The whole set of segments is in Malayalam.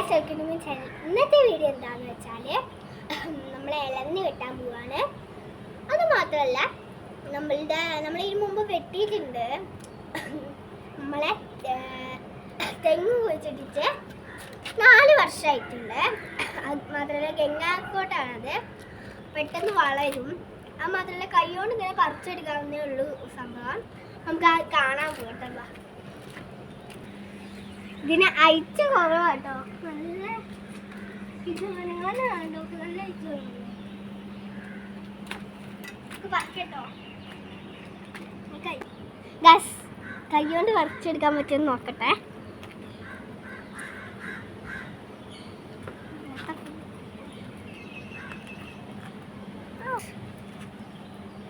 Guys welcome channel. ഇന്നത്തെ വീഡിയോ എന്താണെന്ന് വെച്ചാൽ നമ്മൾ ഇളന്നി വെട്ടാൻ പോവാണ്. അത് മാത്രമല്ല നമ്മൾ ഇതിന് മുമ്പ് വെട്ടിയിട്ടുണ്ട്. നമ്മളെ തെങ്ങ് കുഴിച്ചിട്ടിട്ട് 4 വർഷമായിട്ടുണ്ട്. അത് മാത്രമല്ല ഗംഗാക്കോട്ടാണത്. പെട്ടെന്ന് വളരും. അത് മാത്രമല്ല കൈകൊണ്ട് ഇങ്ങനെ പറിച്ചെടുക്കാവുന്നേ ഉള്ളൂ സംഭവം. നമുക്ക് അത് കാണാൻ പോകട്ടോ. ഇതിന് അയച്ച കുറവാട്ടോ. നല്ല ഇത് മലയാളമാണോ? നല്ല അയച്ച പറിക്കട്ടോ. ഗസ് കൈ കൊണ്ട് പറിച്ചെടുക്കാൻ പറ്റുമെന്ന് നോക്കട്ടെ.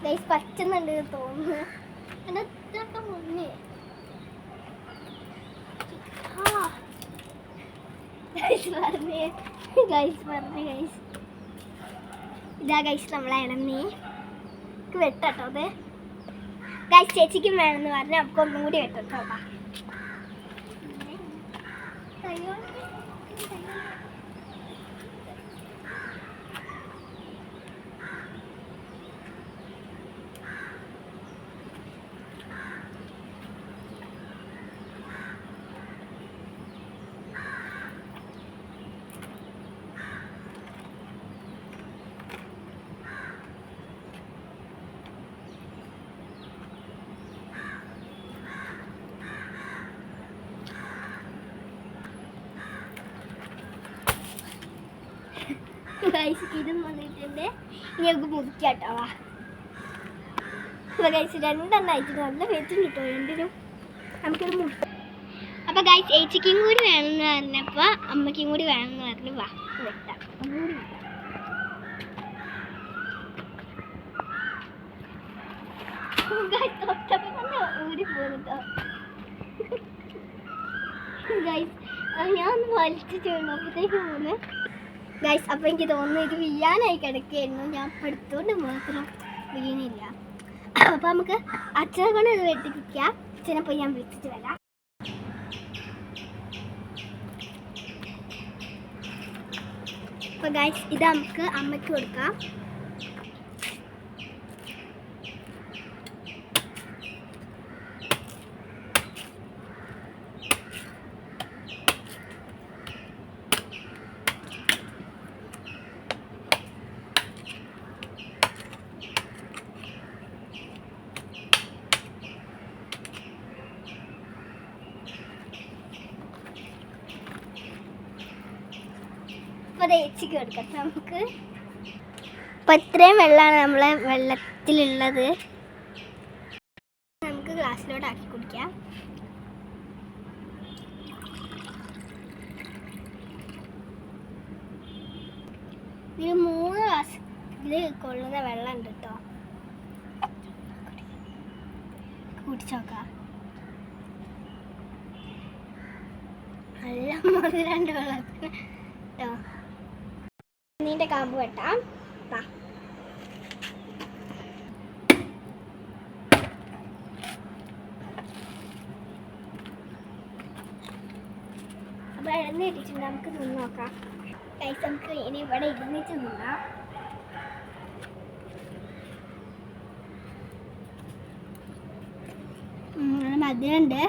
ഗൈസ് പറ്റുന്നുണ്ട് തോന്നുന്നു. എൻ്റെ ഇതൊക്കെ മുന്നേ ഇതാ ഗൈസ് നമ്മളെ ഇളന്നി വെട്ടോ. അത് ഗൈസ് ചേച്ചിക്കും വേണമെന്ന് പറഞ്ഞ് നമുക്ക് ഒന്നും കൂടി വെട്ടോ. ഇതും വന്നിട്ടുണ്ട്. ഇനി നമുക്ക് മുറിക്കാട്ടോ. അപ്പോൾ ഗൈസ് 2 എണ്ണം ആയിട്ട് നല്ല വെയിറ്റും കിട്ടും രണ്ടിനും. നമുക്കിത് മുറിക്കാം. അപ്പോൾ ഗൈസ് ഏച്ചിക്കും കൂടി വേണമെന്ന് പറഞ്ഞപ്പോൾ അമ്മയ്ക്കും കൂടി വേണമെന്ന് പറഞ്ഞു വാ വെട്ടാം. ഊരി പോകുന്നുട്ടോ ഗൈസ്. ഞാൻ ഒന്ന് വലിച്ചിട്ട് അപ്പോഴത്തേക്ക് പോകുന്നു ഗൈസ്. അപ്പോൾ എനിക്ക് തോന്നുന്നു ഇത് വീഴാനായി കിടക്കുകയായിരുന്നു. ഞാൻ എടുത്തുകൊണ്ട് മാത്രം വീണില്ല. അപ്പോൾ നമുക്ക് അച്ഛനെ കൊണ്ട് ഇത് വെട്ടിപ്പിക്കാം. അച്ഛനെ പോയി ഞാൻ വിളിച്ചിട്ട് വരാം. അപ്പോൾ ഗൈസ് ഇത് നമുക്ക് അമ്മയ്ക്ക് കൊടുക്കാം. അപ്പോൾ ഏച്ചിക്ക് കൊടുക്കട്ടെ നമുക്ക്. അപ്പോൾ ഇത്രയും വെള്ളമാണ് നമ്മളെ വെള്ളത്തിലുള്ളത്. നമുക്ക് ഗ്ലാസ്സിലോട്ട് ആക്കി കുടിക്കാം. ഇതിൽ 3 ഗ്ലാസ് ഇതിൽ കൊള്ളുന്ന വെള്ളം ഉണ്ട് കേട്ടോ. കുടിച്ചോക്കാം. നല്ല മധുരണ്ട് വെള്ളത്തിന് കേട്ടോ. നീണ്ട കാമ്പ് വെട്ടാം. അപ്പോൾ ഇളന്നി ഇട്ടിട്ടുണ്ട്. നമുക്ക് നിന്ന് നോക്കാം ഗൈസ്. നമുക്ക് ഇനി ഇവിടെ ഇരുന്നിട്ട് നിന്നാം. മധുരമുണ്ട്.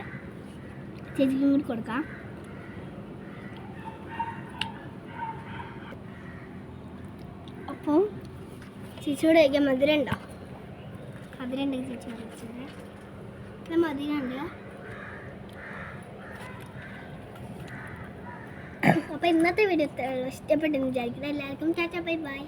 ചേച്ചിക്കും കൂടി കൊടുക്കാം. അപ്പോൾ ചേച്ചിയോട് കഴിക്കാൻ മധുരം ഉണ്ടോ? മധുരം ഉണ്ടെങ്കിൽ ചേച്ചി കഴിച്ചത് മധുരമുണ്ട്. അപ്പോൾ ഇന്നത്തെ വീഡിയോ ഇഷ്ടപ്പെട്ടെന്ന് വിചാരിക്കുന്നത്. എല്ലാവർക്കും ടാറ്റാ ബൈ ബൈ.